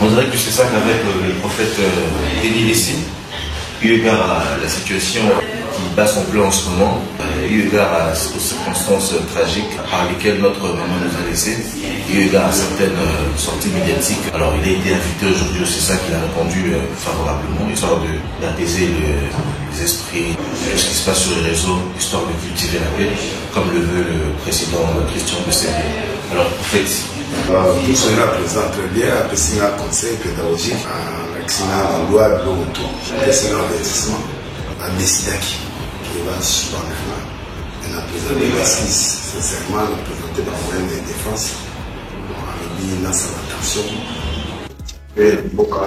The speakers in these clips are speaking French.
On dirait que c'est ça qu'avec le prophète Denis Lessing, eu égard à la situation qui bat son plein en ce moment, eu égard aux circonstances tragiques par lesquelles notre maman nous a laissés, eu égard à certaines sorties médiatiques. Alors il a été invité aujourd'hui, c'est ça qu'il a répondu favorablement, histoire d'apaiser les esprits, tout ce qui se passe sur les réseaux, histoire de cultiver la paix, comme le veut le président Christian Bessébé. Alors prophète, tout cela présente très bien, après un conseil pédagogique, la loi de l'auto, c'est un investissement, un décidaki qui va suspendre maintenant. Et la présidente de l'exercice, sincèrement, la présidente de moyen de défense, on a dit dans sa attention. Et beaucoup de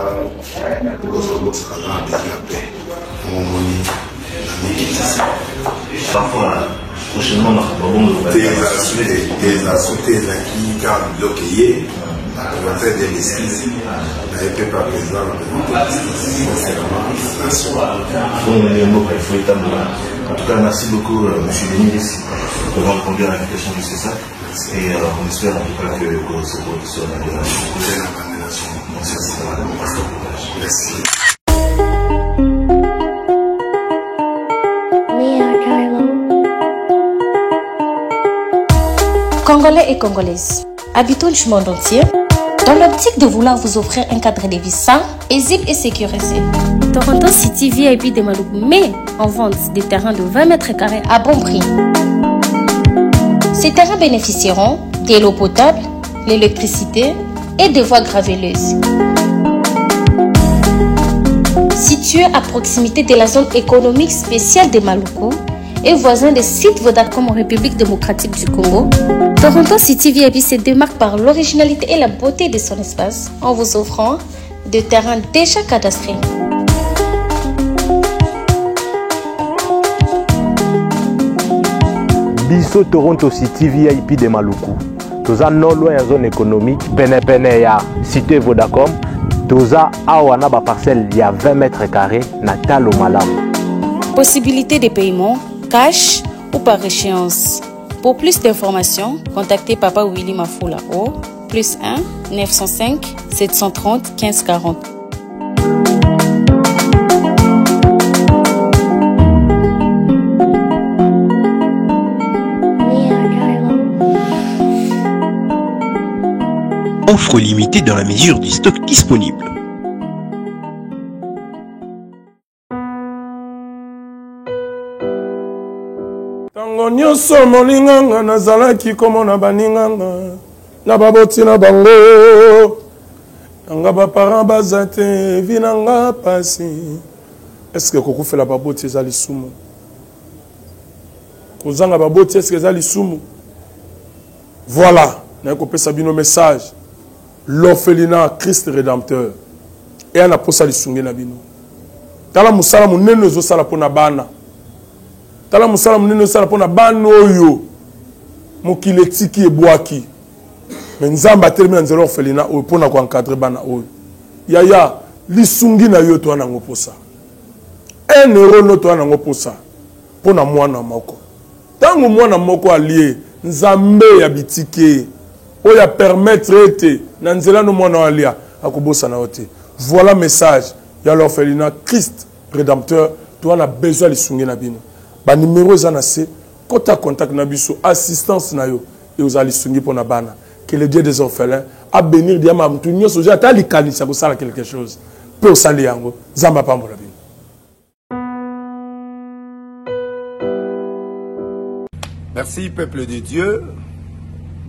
parfois, prochainement, des associés qui ont bloqué, on va faire des esquisses, mais il ne peut pas présent en tout cas, merci beaucoup, M. Denis, pour avoir répondu à l'invitation du CESAC. Et on espère en tout cas que ce vote sera merci. Congolais et Congolaises, habitants du monde entier, dans l'optique de vouloir vous offrir un cadre de vie sain, paisible et sécurisé, Toronto City VIP de Maloubou met en vente des terrains de 20 mètres carrés à bon prix. Ces terrains bénéficieront de l'eau potable, l'électricité et des voies gravelleuses. Situé à proximité de la zone économique spéciale de Maluku et voisin des sites Vodacom en République démocratique du Congo, Toronto City VIP se démarque par l'originalité et la beauté de son espace en vous offrant des terrains déjà cadastrés. Biso Toronto City VIP de Maluku. Toza non loin à zone économique, pene ya cité Vodacom. Toza awana ba parcelle il y a 20 mètres carrés na talo malam. Possibilité de paiement, cash ou par échéance. Pour plus d'informations, contactez Papa Willy Mafoula au +1 905 730 15 40. Offre limitée dans la mesure du stock disponible. Tango nyonso molinganga nazalaki komona baninganga na baboti na bango nanga baparent baza te vi nanga pasi. Est-ce que kokufela baboti eza lisumu? Kozanga baboti est-ce que eza lisumu? Voilà, nakopesa bino message. L'orphelinat Christ Rédempteur et ana posa lisungi na bino. Tala musala munene ozosala pona bana. Tala musala munene ozosala pona bana oyo mokili etiki ebwaki. Mais nzamba termina nzela orphelinat oyo pona ko encadrer bana oyo. Yaya lisungi na yo to ana ngoposa. 1 euro no to ana ngoposa pona mwana moko. Tango mwana moko allié nzambe ya bitike oya permettre ete na nzela no mwana alia akobosa na ote. Voilà message ya l'orphelinat Christ Rédempteur. Toi on a besoin de lisungi na bino. Ba numéro za na se kota contact na biso assistance na yo et aux lisungi pona bana. Que le Dieu des orphelins a bénir diama mtu nyoso ja ta likanisa ko sala quelque chose. Pe osali yango zamba pambola bino. Merci peuple de Dieu,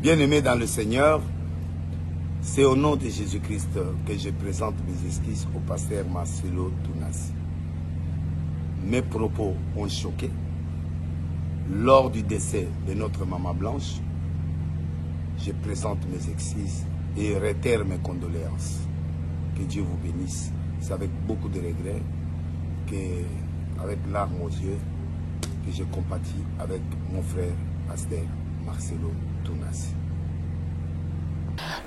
bien-aimés dans le Seigneur. C'est au nom de Jésus-Christ que je présente mes excuses au pasteur Marcelo Tounassi. Mes propos ont choqué. Lors du décès de notre maman Blanche, je présente mes excuses et réitère mes condoléances. Que Dieu vous bénisse. C'est avec beaucoup de regrets, avec larmes aux yeux, que je compatis avec mon frère pasteur Marcelo Tounassi.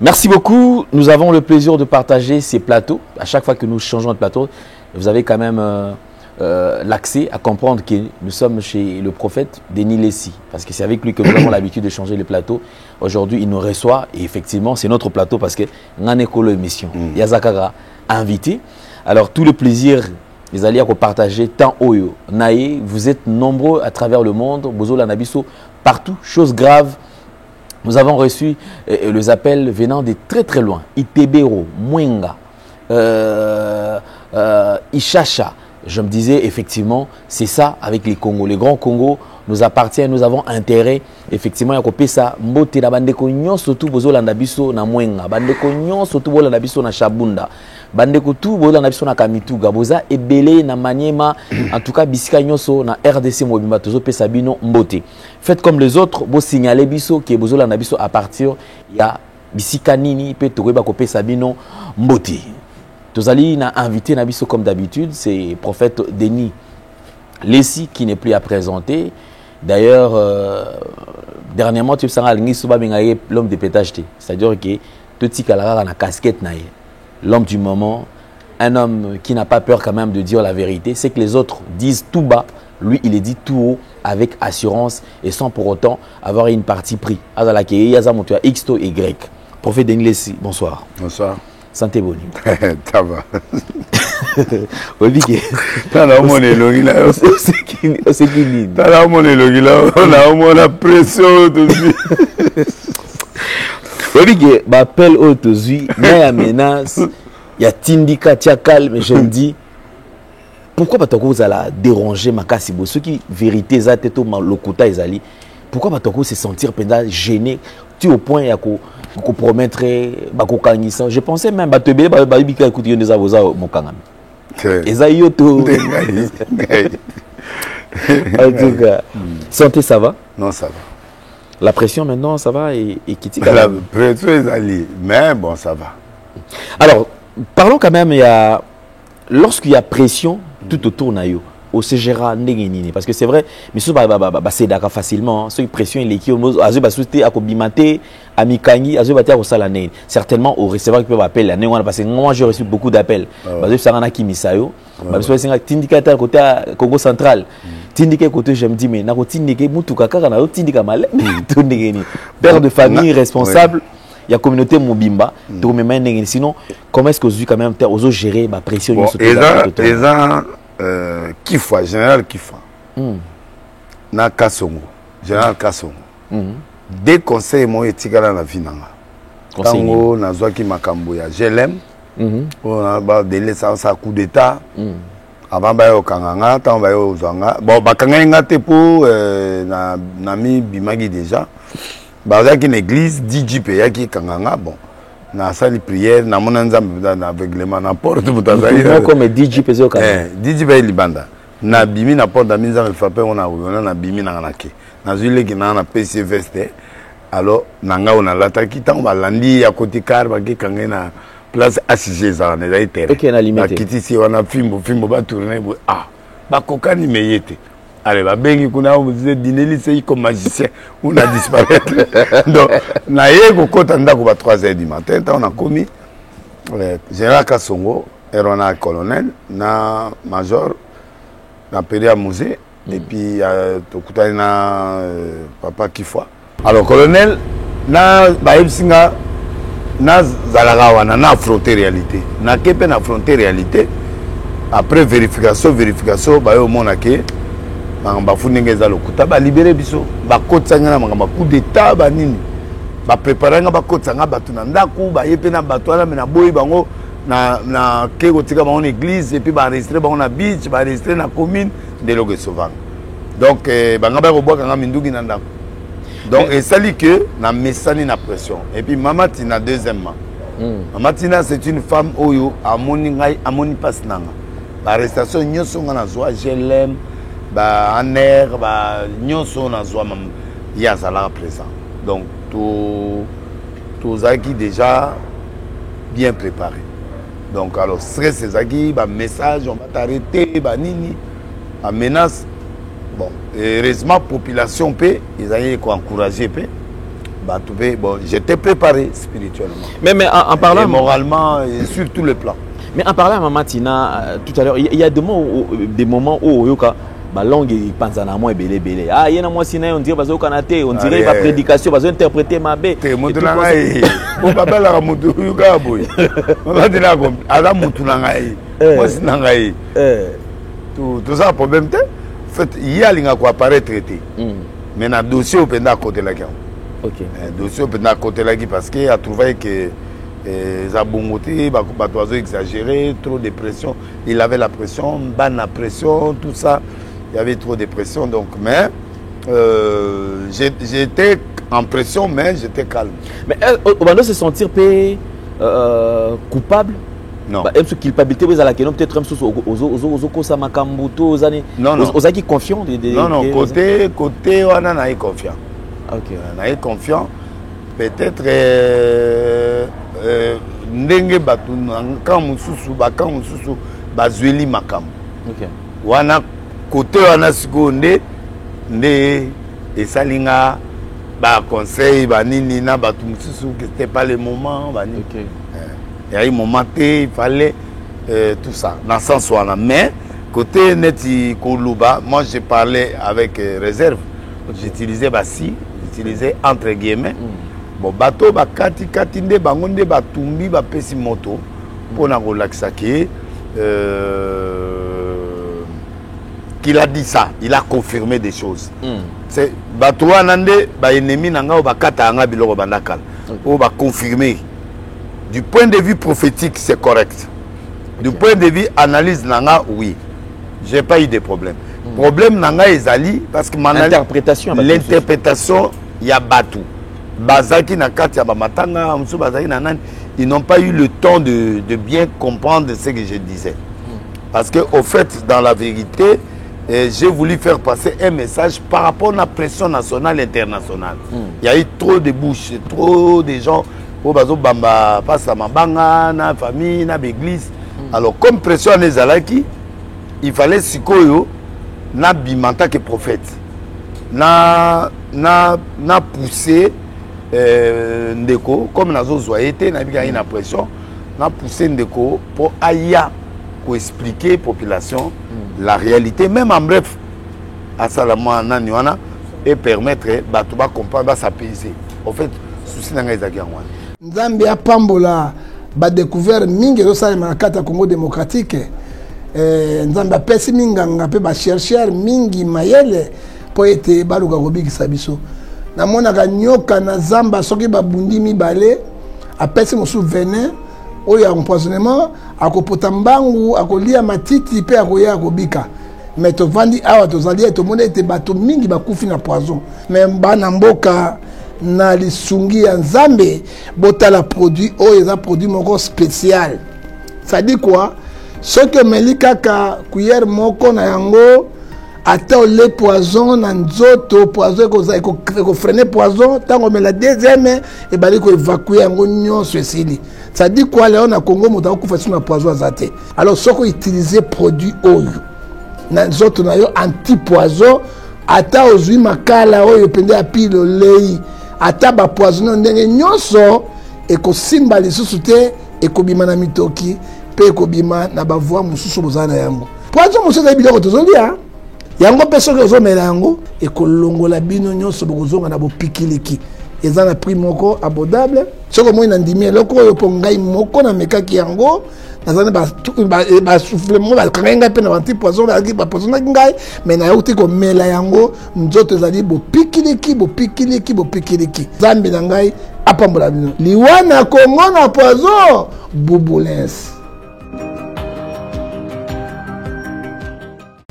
Merci beaucoup. Nous avons le plaisir de partager ces plateaux. À chaque fois que nous changeons de plateau, vous avez quand même l'accès à comprendre que nous sommes chez le prophète Denis Lessi, parce que c'est avec lui que nous avons l'habitude de changer les plateaux. Aujourd'hui, il nous reçoit et effectivement, c'est notre plateau parce que nous avons l'émission. Yazakara invité. Alors, tout le plaisir, les alliés à partager tant Oyo, Naé, vous êtes nombreux à travers le monde, Bozola Nabiso, partout, chose grave. Nous avons reçu les appels venant de très très loin. Itebero, Mwenga, Ishasha. Je me disais effectivement, c'est ça avec les Congos. Les grands Congos nous appartiennent, nous avons intérêt. Effectivement, il y a coupé ça. Mbote na bande konyo surtout bozo landa biso na Mwenga, bande konyo surtout bozo landa biso na Shabunda, bande ko tout bozo landa biso na Kamituga, boza ebele na Maniema, en tout cas bisika nyoso na RDC Mobimba tozo pesa bino mbote. Faites comme les autres, bo signaler biso que bozo landa biso à partir ya bisika nini pe to ba ko pesa bino mbote. Tozali na invité Nabiso comme d'habitude, c'est prophète Denis Lessi qui n'est plus à présenter. D'ailleurs, dernièrement, tu sais, l'homme de pétage, c'est-à-dire que tout ce qui a la casquette, l'homme du moment, un homme qui n'a pas peur quand même de dire la vérité, c'est que les autres disent tout bas, lui il est dit tout haut avec assurance et sans pour autant avoir une partie pris. X to Y. Prophète Denis Lessi, bonsoir. Bonsoir. Santé boni. Ça va. Obike. Tala mon elogi là. C'est qui ni. Tala mon elogi là. On a pression dessus. Obike, m'appelle autozui, mais la menace, il y a Tindika Tiakal, mais je me dis pourquoi pas vous allez déranger ma cassibo, ceux qui vérité ça tête au lokuta ezali. Pourquoi pas se sentir pendant gêné, tu au point ya ko promettre bakokangisa. Je pensais même batebele babika écouter des avoza mon kangam. Eza yoto. En tout cas, santé ça va? Non, ça va. La pression maintenant ça va et qui la pression est allée, mais bon ça va. Alors, parlons quand même lorsqu'il y a pression tout autour nayo. Au CGRA Ndengenini parce que c'est vrai mais ce c'est d'accord facilement ceux qui pression les qui azu basouté akobimate amikangi azu batia ko sala né certainement au receveur qui peut appeler né parce que moi j'ai reçu beaucoup d'appels bazu sanga na kimisayo bazu singa tindika ta côté Congo central tindika côté je me dis mais na ko tindika mutuka kaka na tindika mal tout ndengeni père de famille responsable il y a communauté Mobimba to même ndengeni sinon comment est-ce que vous quand même aux gérer ma pression Kifa, général Kifa. Na Kasongo, général Kasongo. Des conseils moi etikala na vinanga. Tango na zwaki makambo ya GLM. On a ba délai ça coup d'état. Avant ba yo kanganga, tant ba yo zanga. Bon ba kanganga te po na mi bimagi déjà. Ba za ki une église DJP ya ki kanganga bon. Na sali prière na mona nzambe na règlement na porte mutazali comme DJ pezo ka DJ ba libanda na bimi na porte minza me frappé on na bimi na nake na zule ki na PCVST alors nanga on a lataki tant ba landi ya côté car ba ki kangé na place ACG za na terre na kiti si on a fimbo ba tourner ba kokani meyete. Allez, bah, ben, on disait Dinelli, c'est comme magicien, on a disparu. Donc, na yego kotanda ko ba 3h du matin, on a commis général Kasongo, on a colonel, na major, na péria musée, et puis tokutani na papa Kifwa. Alors colonel, na ba singa na zalagawa na affronter réalité. Na kepe na affronter réalité. Après vérification, ba yo monake ba fundenge za lokuta ba libérer biso ba kotsanga na manga coup d'état ba nini ba préparer nga ba kotsanga batu na ndaku ba yepe na batu na na boyi bango na keko tika ba en église et puis ba enregistrer ba na beach ba enregistrer na commune de loge souvent donc ba nga ba ko boka nga minduki na ndaku donc et ça dit que na mesani na pression et puis mama tina deuxièmement mama tina c'est une femme oyo amoni ngai amoni passe nanga ba arrestation nyoso nga na zwa je l'aime ba en air ba nyonso na zwa mam ya zala présent donc tous acquis déjà bien préparé donc alors stress ces acquis ba message on va t'arrêter ba nini ba menace bon heureusement population paix ils allaient encourager paix bah bon j'étais préparé spirituellement mais en parlant et moralement et sur tous les plans. Mais en parlant à Maman Tina tout à l'heure, il y a des moments où Yoka la langue il pense à moi belé. Ah, il y a moi sinon on dirait parce qu'on on dirait la prédication parce interpréter ma bé. Te mutuna ngai. On papa la mutu Yoka boy. On va dire comme ala mutuna ngai. Moi sinon ngai. Tout ça problème te. En fait, il y a linga quoi apparaître traité. Mais na dossier au penda côté là. OK. Dossier au penda côté là parce que a trouvé que Zabongoté, Batoiseau exagéré, trop de pression. Il avait la pression, ban la pression, tout ça. Il y avait trop de pression. Donc, mais j'étais en pression, mais j'étais calme. Mais on va se sentir coupable. Non. Est-ce culpabilité vous allez peut-être même aux Makambuto aux années. Non. Aux qui confiant. Non. Côté on en a confiant. Ok. On a eu confiant. Peut-être ndenge batu quand mususu bazweli makam. OK. Wana côté wana seconde nde esalinga ba conseil ba nini na batu mususu que c'était pas le moment ba nini. OK. Il y a eu moment il fallait tout ça dans le sens wana mais côté neti koluba moi j'ai parlé avec réserve. J'utilisais basi, j'utilisais entre guillemets. Bon bateau bakati nde bango nde batumbi bapesi moto pona relaxa ki qu'il a dit ça, il a confirmé des choses. C'est bateau anande ba ennemi nanga o bakata nga biloko bandakal. O ba confirmer. Du point de vue prophétique, c'est correct. Du point de vue analyse nanga oui. J'ai pas eu de problème. Problème nanga ezali parce que l'interprétation il y a bateau. Bazaki na kati ya bamatanga musu bazaki na nani, ils n'ont pas eu le temps de bien comprendre ce que je disais. Parce que au fait dans la vérité j'ai voulu faire passer un message par rapport à la pression nationale et internationale. Il y a eu trop de bouches, trop de gens au bazo bamba passe à mabanga na famille na l'église. Alors comme pression les alaki, il fallait sikoyo na bimanta que prophète. Na pousser ndeko comme nazo zoyete na bika ina pression na pousser ndeko pour aya pour expliquer population la réalité même en bref à salama nani wana et permettre bato ba comprendre ba s'apaiser en fait souci na ngaiza gangwana Nzambe a pambola ba découvert mingi zo sala na kata Congo démocratique Nzambe a pesi minganga pe ba chercheur mingi mayele po ete baluka kobikisa biso na mona ka nyoka na zamba soki babundi mibale apesi mosu venin oyo empoisonnement akopota mbangu akolia matiti pe akoya akobika mais tovandi awa tozali etomona ete bato mingi bakufi na poison mais bana mboka na lisungi ya Nzambe botala produit oyo eza produit moko spécial ça dit quoi soki omeli kaka cuillère moko na yango ata le poison na nzoto poison ko freiner poison tango mais la deuxième et bali ko évacuer yango nyonso esili ça dit quoi là on a Congo moto ko fa na poison azate alors soko utiliser produit oyo na nzoto na yo anti poison ata ozui makala oyo pende ya pilo lei ata ba poison ndenge nyonso e ko simba lisusu te e ko bima na mitoki pe ko bima na ba voix mususu bozana yango poison mususu za biloko tozolia yango peso ke ozomela yango ekolongola bino nyonso bokozonga na bopikiliki eza na prix moko abordable soko moi na ndimi eloko oyo po ngai moko na mekaki yango nazana ba souffle mo ba kanga pe na anti poison ba poison ngai mais na yauti ko mela yango nzoto ezali bopikiliki Zambi na ngai apambola bino liwana Congo na poison bubulens.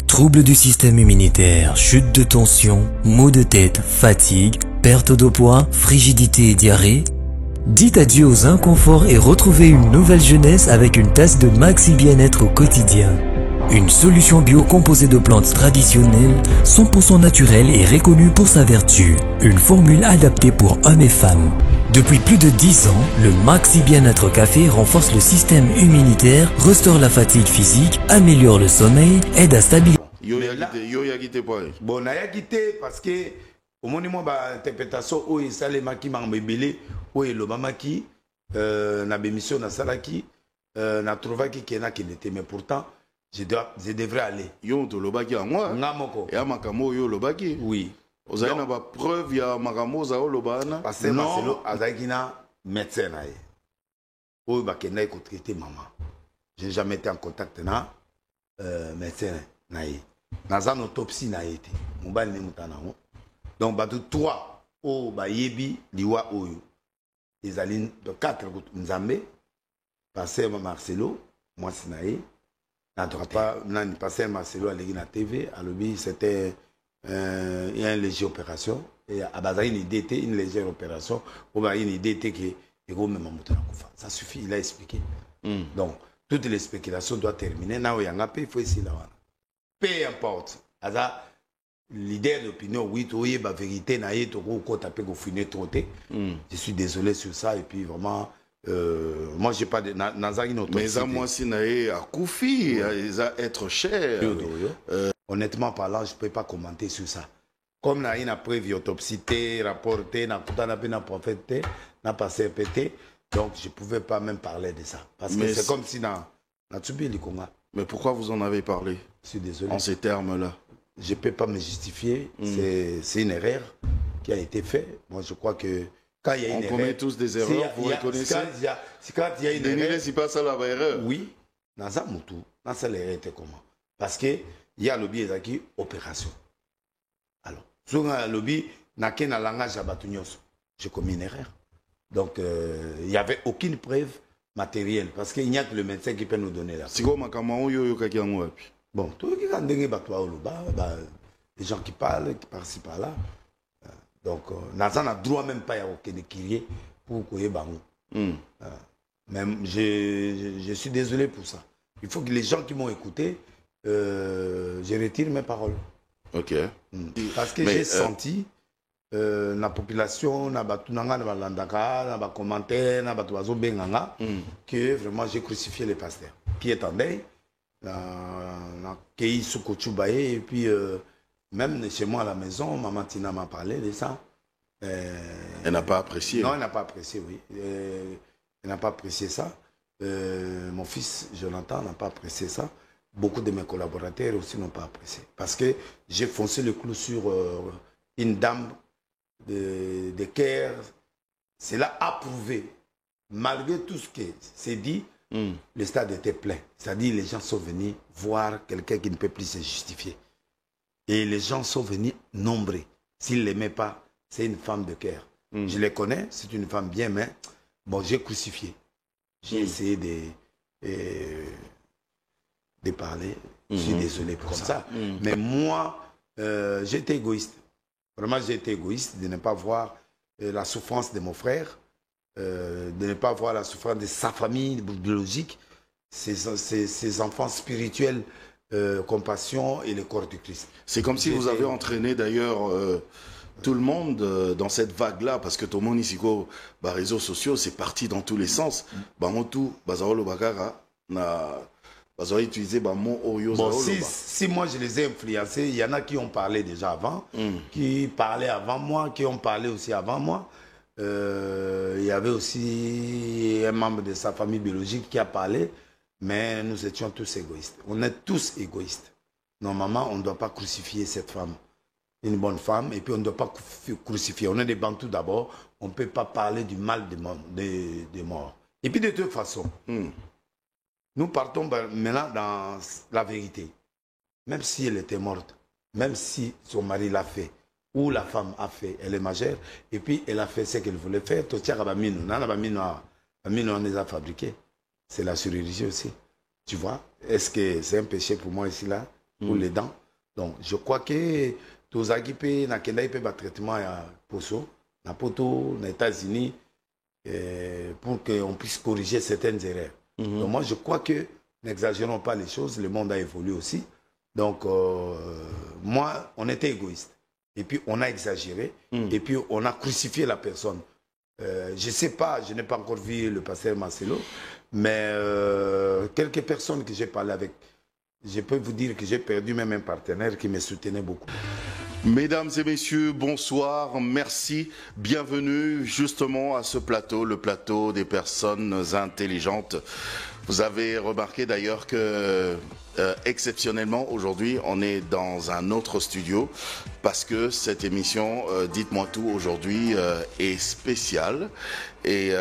Troubles du système immunitaire, chute de tension, maux de tête, fatigue, perte de poids, frigidité et diarrhée. Dites adieu aux inconforts et retrouvez une nouvelle jeunesse avec une tasse de Maxi Bien-être au quotidien. Une solution bio composée de plantes traditionnelles, 100% naturelle et reconnue pour sa vertu. Une formule adaptée pour hommes et femmes. Depuis plus de 10 ans, le Maxi Bien-être Café renforce le système immunitaire, restaure la fatigue physique, améliore le sommeil, aide à stabiliser. Yo yagite bon na yagite parce que au moins moi ba interprétation o esale maki mambebele o elobamaki na bémission na salaki na trouvé qu'il y en a qui n'étaient, mais pourtant, je devrais aller. Yo, to lobaki à moi. Ngamoko. Et à makamo yo lobaki. Oui. Vous avez une preuve, il y a makamo za lobana. Parce que Marcelo Azagina, médecin nae. Ou bakena ko traiter maman. J'ai jamais été en contact na médecin nae. Naza autopsie na été. Mobile ne mutana. Donc ba trois o ba yebi liwa oyo. Les alines de 4 Nzambe. Pasteur Marcelo, moi Sinaï, pasteur Marcelo à l'égine à TV, à l'objet c'était une légère opération, et à base une idée, une légère opération, ou une idée que ça suffit, il a expliqué. Donc, toutes les spéculations doivent terminer, il faut essayer là. Peu importe, leader d'opinion, oui, tu la vérité, je suis désolé sur ça, et puis vraiment, moi j'ai pas de mais ça moi si naé à Koufi ils a être cher honnêtement parlant je peux pas commenter sur ça comme na une prévu autopsie rapporté na kutana pe na prophète na passé pété donc je pouvais pas même parler de ça parce que c'est comme si na tubi likonga. Mais pourquoi vous en avez parlé? Je suis désolé en ces termes là. Je peux pas me justifier, c'est une erreur qui a été faite. Moi je crois que quand il y a une erreur, on commet tous des erreurs, vous reconnaissez. Quand il y a une erreur, c'est pas ça la erreur. Oui, dans ça mutu, dans ça l'erreur était comment? Parce que il y a le lobby qui opération. Alors, sur un lobby n'a qu'un langage à Batunyos, j'ai commis une erreur. Donc il y avait aucune preuve matérielle parce qu'il n'y a que le médecin qui peut nous donner la. C'est comme un yo bon, tout qui a des les gens qui parlent, qui participent par là. Donc, Nazan n'a droit même pas à aucun crier pour qu'il y ait même je suis désolé pour ça. Il faut que les gens qui m'ont écouté, je retire mes paroles. Ok. Parce que j'ai senti la population, na batunanga, na balandaka, na commentaires, na batuazo benganga, que vraiment j'ai crucifié les pasteurs. Qui est en deuil, na kei sukochubaye et puis même chez moi à la maison, maman Tina m'a parlé de ça. Elle n'a pas apprécié. Non, elle n'a pas apprécié, oui. Elle n'a pas apprécié ça. Mon fils Jonathan n'a pas apprécié ça. Beaucoup de mes collaborateurs aussi n'ont pas apprécié. Parce que j'ai foncé le clou sur une dame de Caire. Cela a prouvé, malgré tout ce qui s'est dit, le stade était plein. C'est-à-dire les gens sont venus voir quelqu'un qui ne peut plus se justifier. Et les gens sont venus nombreux. S'ils ne l'aimaient pas, c'est une femme de cœur. Je les connais, c'est une femme bien, mais bon, j'ai crucifié. J'ai essayé de parler. Je suis désolé pour ça. Mais moi, j'ai été égoïste. Vraiment, j'ai été égoïste de ne pas voir la souffrance de mon frère, de ne pas voir la souffrance de sa famille biologique, ses enfants spirituels, compassion et le corps du Christ. C'est comme si vous avez entraîné d'ailleurs tout le monde dans cette vague-là, parce que tout le monde ici, les réseaux sociaux, c'est parti dans tous les sens. Si moi je les ai influencés, il y en a qui ont parlé déjà avant, qui parlaient avant moi, qui ont parlé aussi avant moi. Il y avait aussi un membre de sa famille biologique qui a parlé, mais nous étions tous égoïstes. On est tous égoïstes. Normalement, on ne doit pas crucifier cette femme. Une bonne femme, et puis on ne doit pas crucifier. On est des Bantous d'abord, on ne peut pas parler du mal des morts. Et puis de toute façon, nous partons maintenant dans la vérité. Même si elle était morte, même si son mari l'a fait, ou la femme a fait, elle est majeure, et puis elle a fait ce qu'elle voulait faire, on les a fabriqués. C'est la chirurgie aussi. Tu vois, est-ce que c'est un péché pour moi ici, là, pour les dents? Donc, je crois que tous les gens qui ont traitement à Poso, à Poto, aux États-Unis, pour qu'on puisse corriger certaines erreurs. Donc, moi, je crois que n'exagérons pas les choses, le monde a évolué aussi. Donc, moi, on était égoïste. Et puis, on a exagéré. Et puis, on a crucifié la personne. Je ne sais pas, je n'ai pas encore vu le pasteur Marcelo, mais quelques personnes que j'ai parlé avec, je peux vous dire que j'ai perdu même un partenaire qui me soutenait beaucoup. Mesdames et messieurs, bonsoir, merci, bienvenue justement à ce plateau, le plateau des personnes intelligentes. Vous avez remarqué d'ailleurs que exceptionnellement aujourd'hui on est dans un autre studio parce que cette émission Dites-moi tout aujourd'hui est spéciale et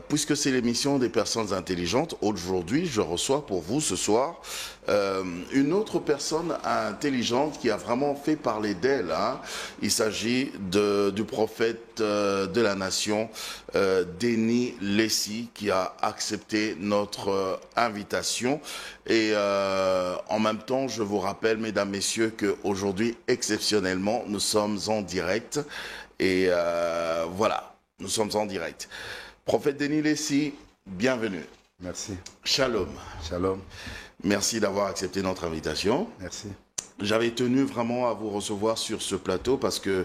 puisque c'est l'émission des personnes intelligentes, aujourd'hui je reçois pour vous ce soir une autre personne intelligente qui a vraiment fait parler d'elle. Hein. Il s'agit du prophète de la nation, Denis Lessi, qui a accepté notre invitation. Et en même temps, je vous rappelle, mesdames, messieurs, qu'aujourd'hui, exceptionnellement, nous sommes en direct. Et voilà, nous sommes en direct. Prophète Denis Lessi, bienvenue. Merci. Shalom. Shalom. Merci d'avoir accepté notre invitation. Merci. J'avais tenu vraiment à vous recevoir sur ce plateau parce que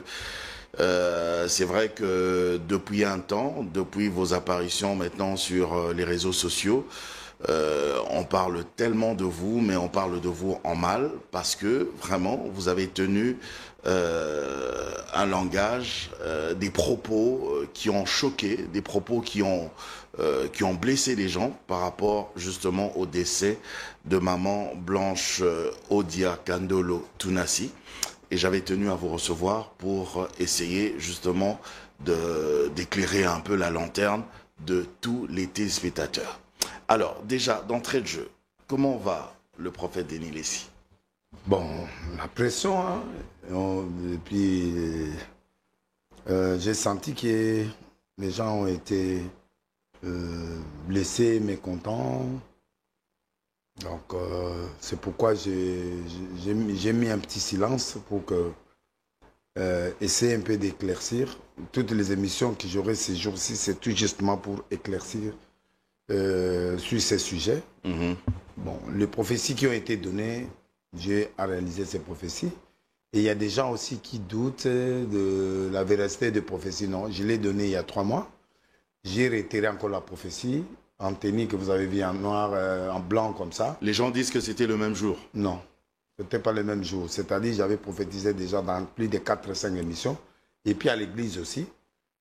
c'est vrai que depuis un temps, depuis vos apparitions maintenant sur les réseaux sociaux, on parle tellement de vous, mais on parle de vous en mal parce que vraiment vous avez tenu un langage, des propos qui ont choqué, des propos qui ont blessé les gens par rapport justement au décès de maman Blanche Odia Kandolo Tunasi. Et j'avais tenu à vous recevoir pour essayer justement d'éclairer un peu la lanterne de tous les téléspectateurs. Alors déjà, d'entrée de jeu, comment va le prophète Denis Lessi? Bon, la pression, hein. Et puis j'ai senti que les gens ont été blessés, mécontents. Donc c'est pourquoi j'ai mis un petit silence pour que essayer un peu d'éclaircir. Toutes les émissions que j'aurai ces jours-ci, c'est tout justement pour éclaircir sur ces sujets. Bon, les prophéties qui ont été données, Dieu a réalisé ces prophéties. Et il y a des gens aussi qui doutent de la véracité des prophéties. Non, je l'ai donné il y a 3 mois. J'ai réitéré encore la prophétie en tenue que vous avez vu en noir, en blanc comme ça. Les gens disent que c'était le même jour. Non, ce n'était pas le même jour. C'est-à-dire j'avais prophétisé déjà dans plus de 4-5 émissions. Et puis à l'église aussi.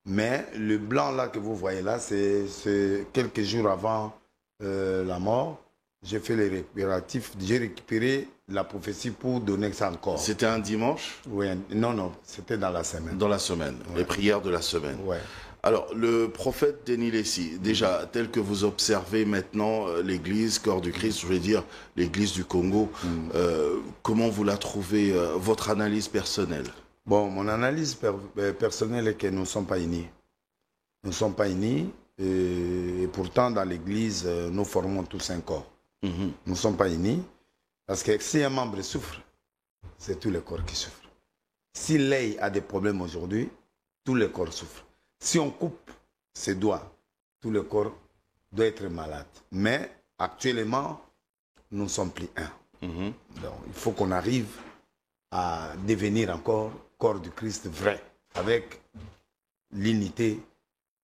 Mais le blanc là que vous voyez là, c'est quelques jours avant la mort. J'ai fait les réparatifs, j'ai récupéré la prophétie pour donner ça encore. C'était un dimanche? Oui, non, c'était dans la semaine. Dans la semaine, ouais. Les prières de la semaine. Ouais. Alors, le prophète Denis Lessi, déjà, tel que vous observez maintenant l'église, corps du Christ, je veux dire l'église du Congo, comment vous la trouvez, votre analyse personnelle? Bon, mon analyse personnelle est que nous ne sommes pas unis. Nous ne sommes pas unis, et pourtant, dans l'église, nous formons tous un corps. Nous ne sommes pas unis, parce que si un membre souffre, c'est tout le corps qui souffre. Si l'œil a des problèmes aujourd'hui, tout le corps souffre. Si on coupe ses doigts, tout le corps doit être malade. Mais actuellement, nous ne sommes plus un. Donc, il faut qu'on arrive à devenir encore corps du Christ vrai, avec l'unité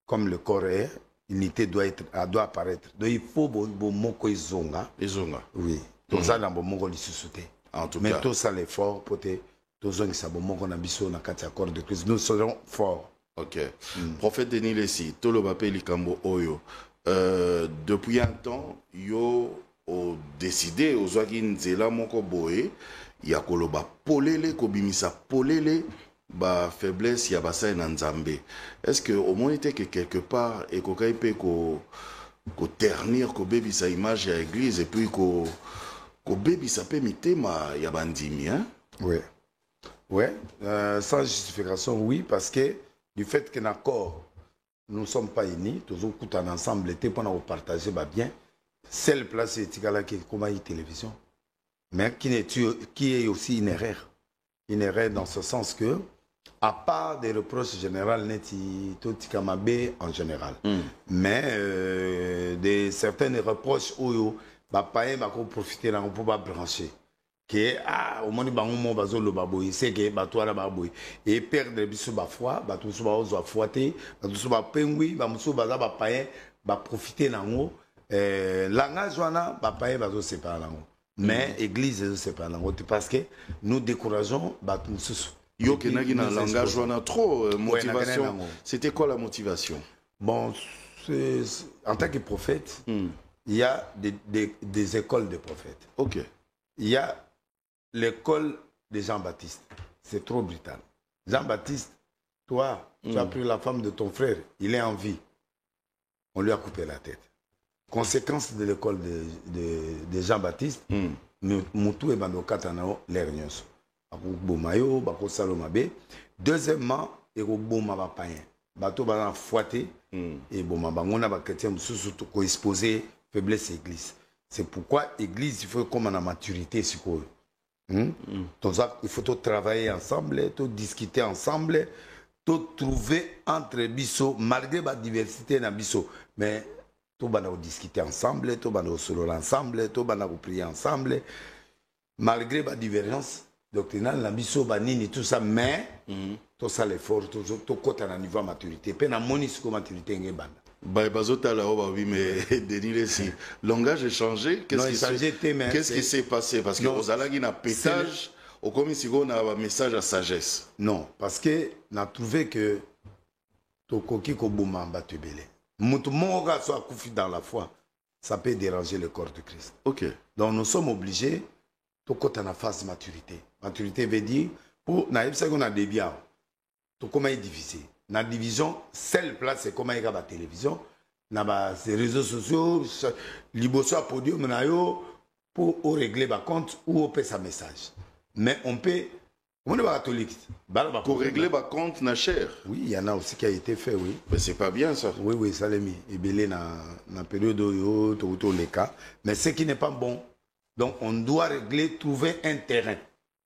comme le corps est. L'unité doit apparaître. Donc il faut que izonga. Izonga. Oui. Tout ça dans le en tout mais cas. tout ça l'effort pour te tout ça na corps de Christ. Nous serons forts. Ok. Prophète Denis Lessi, Tolobape Likambo Oyo. Depuis un temps, yo ont décidé aux Zela Moko Boé, Yakoloba Polele, Kobimisa Polele. Ba faiblesse ya basa na Nzambe. Est-ce que au moins était que quelque part et ko kaipe ko ternir ko baby sa image à l'église et puis ko baby sa pe mitema ya bandimi hein? Oui. Ouais, sans justification oui parce que du fait que d'accord nous ne sommes pas unis, tous au ensemble était pour nous partager bien. Seule place est tigala qui comme une télévision. Mais qui est aussi une erreur. Une erreur dans ce sens que à part des reproches généraux, en général. Mais de certaines reproches où les gens vont profiter pour brancher. Que au moment où bazo le baboy, c'est que batouara baboy et perdre biso ba foi, batou so ba ozo foité, batou so ba pengui, ba muso baza ba paye, ba profiter nango. Langage wana ba paye bazo séparer nango. Mais l'église c'est pas parce que nous décourageons batou mususu. Yo kenagi na langage wana trop motivation. C'était quoi la motivation? Bon, en tant que prophète, il il y a des écoles de prophètes. Ok. Il y a l'école de Jean-Baptiste. C'est trop brutal. Jean-Baptiste, toi, tu as pris la femme de ton frère, il est en vie. On lui a coupé la tête. Conséquence de l'école de Jean-Baptiste, Moutou et Bandokatanao, l'Ernios. Deuxièmement, il y a un païen. Bateau va fouetter et bon, on a chrétien surtout exposer faiblesse église. C'est pourquoi l'église, il faut comme en maturité, c'est quoi. Donc il faut tout travailler ensemble, tout discuter ensemble, tout trouver entre biso malgré la diversité na biso, mais tout va discuter ensemble, tout va solo ensemble, tout va prier ensemble, malgré la divergence doctrinale na biso banini tout ça, mais tout ça l'effort, tout côté à niveau maturité, puis na monisco maturité ngebanda. Oui, mais Denis, si le langage est changé, qu'est-ce qui s'est passé? Parce que vous avez un pétage, au commission, on a un message à sagesse. Non, parce que on a trouvé que Tokoki Kobouma Batubele. Moutoumora soit coufi dans la foi, ça peut déranger le corps de Christ. Ok. Donc nous sommes obligés, tout côté en phase maturité. Maturité veut dire, pour naïf, c'est qu'on a des biens. Tout comment est divisé. La division, seule place, c'est comment il y a la télévision, les réseaux sociaux, l'ibosio à podium, pour régler les comptes ou on peut sa message. Mais on peut, on est catholique. Pour régler les comptes, na cher. Oui, il y en a aussi qui a été fait, oui. Mais c'est pas bien ça. Oui, oui, ça l'est mis. Et belé dans la période où tout les cas. Mais ce qui n'est pas bon. Donc on doit régler, trouver un terrain.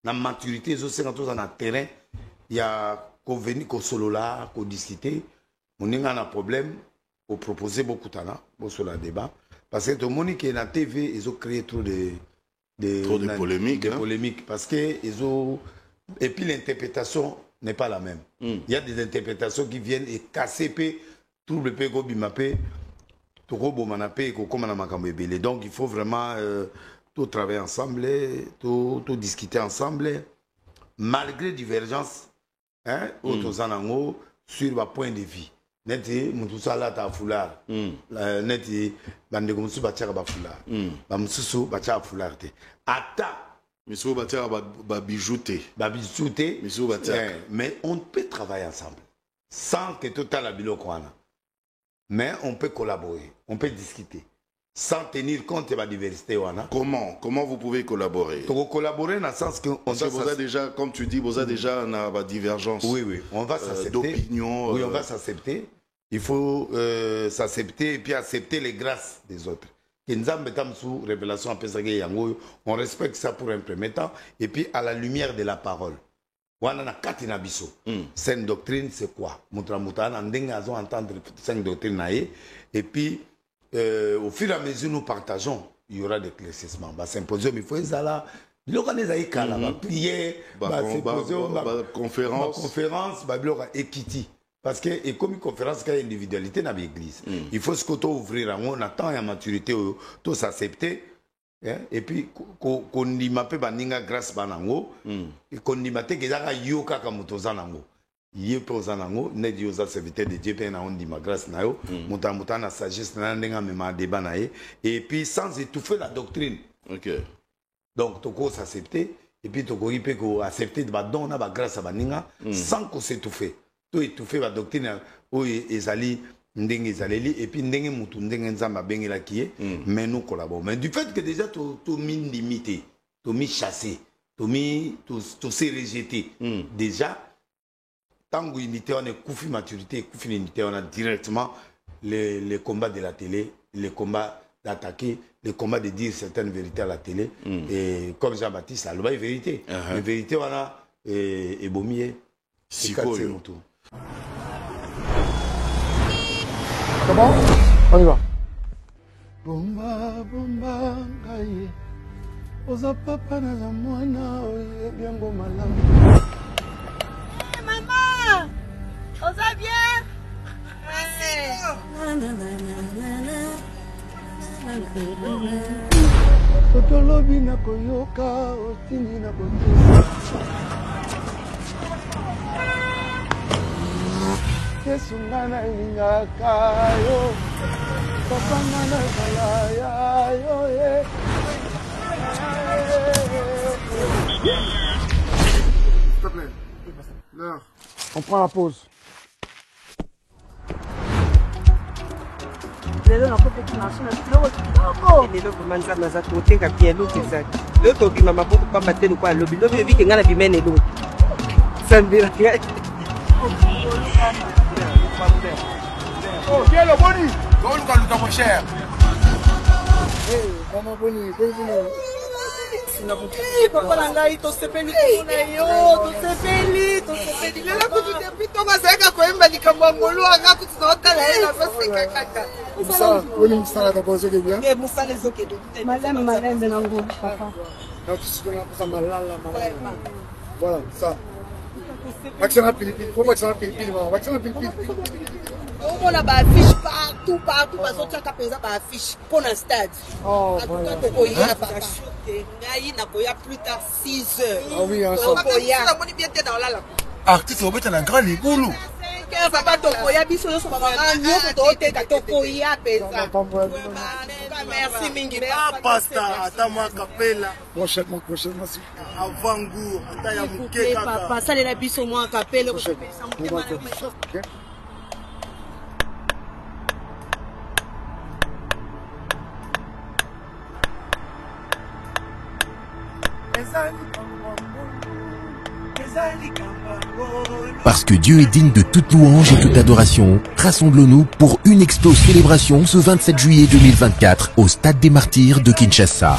La maturité, quand on a un terrain, il y a qu'on venir qu'on solo là, qu'on discuter, on a un problème, on proposer beaucoup de temps, pour sur le débat, parce que tout le monde qui est dans la TV, ils ont créé trop de polémiques, polémiques, parce que ils ont et puis l'interprétation n'est pas la même. Il y a des interprétations qui viennent et casser pe trouble pe go bimapé, tout go manapé ko comme na makambo ebele. Donc il faut vraiment tout travailler ensemble, tout discuter ensemble, malgré divergence. Hein, sur le point de vue. Neti mutusala ta foulard. Neti bande comme ça batia ba foulard. Ba mususu batia foulard te. Ata miso batia ba bijouté. Ba bijouté. Miso batia. Mais on peut travailler ensemble sans que tout à la biloko wana. Mais on peut collaborer, on peut discuter. Sans tenir compte de la diversité. Comment vous pouvez collaborer? Pour collaborer dans le sens que... Parce que vous avez déjà, comme tu dis, vous avez déjà une divergence. Oui, oui, on va s'accepter. D'opinion. Oui, on va s'accepter. Il faut s'accepter et puis accepter les grâces des autres. Sous révélation, on respecte ça pour un premier temps. Et puis à la lumière de la parole. Sainte doctrine, c'est quoi? On entendre sainte doctrine. Et puis... au fur et à mesure nous partageons, il y aura des éclaircissements. Symposium, il faut ça prier, conférence, équité. Parce que et comme une conférence, il y a une individualité dans l'église. Il faut se ouvrir, on attend la maturité, tout s'accepter. Et puis, qu'on y mappe grâce banango, et qu'on y mappe que ça yoka kamutozanango. Il peut zanango ne dit aux serviteurs de Dieu na on dit ma grâce na yo muta na sagesse na ndenga mema débat na et puis sans étouffer la doctrine. OK. Donc toko s'accepter et puis toko ipe ko accepter ba don na ba grâce ba ninga sans ko s'étouffer. To étouffer la doctrine o ezali ndenge ezaleli et puis ndenge mutu ndenge nzamba bengela kié mais nous collaborons. Mais du fait que déjà to min limité, to mi chassé, to s'est rejeté déjà. Tant que l'unité, on est koufi maturité, koufi l'unité, on a directement les combats de la télé, les combats d'attaquer, les combats de dire certaines vérités à la télé. Et comme Jean-Baptiste, la vérité. La vérité, on a et Bomier. C'est quoi? C'est bon? On y va. Bomba, bomba, gaye. Oza papa na la mwana, oye biango malamu. On va bien? Totolobi na koyoka, otini na koyoka. Yesu ngana ilingaka yo. S'il te plaît. L'heure. On prend la pause. lelo nakopeki marché na biloko kitoko lelo vraimen nzambe naza kotenga bien eloko ezali lelo tobima maboko pamba te lokwa alobi lobi ebiki ngai na bimene eloko sambela ngai Viens le boni. Luka mon cher. Maman boni, papa na ngai tosepeli komona yo tosepeli lelo kutu depuis ntongo azalaka koyemba likambo ya ngolu anga kutu naotala ye nazoseka kaka Boni mosala tapozoke bien. mosala ezokende malembe nango papa Voilà, ça. Vaccin à pilipili, faut vaccin à pilipili, vaccin à pilipili. On a ba affiche partout, parce que tu as besoin ba affiche pour un stade. Oh, voilà. Plus tard 6 heures. Ah oui, hein, ça. Artiste, on met un grand liboulou. Papa tokoya biso yo soba ba nyoko toteka tokoya pesa. Merci mingi. Pasta, atama capella. Prochainement. Avant goût, ataya muke kaka. Papa, ça les biso moi capella. Parce que Dieu est digne de toute louange et toute adoration, rassemblons-nous pour une explose célébration ce 27 juillet 2024 au Stade des Martyrs de Kinshasa.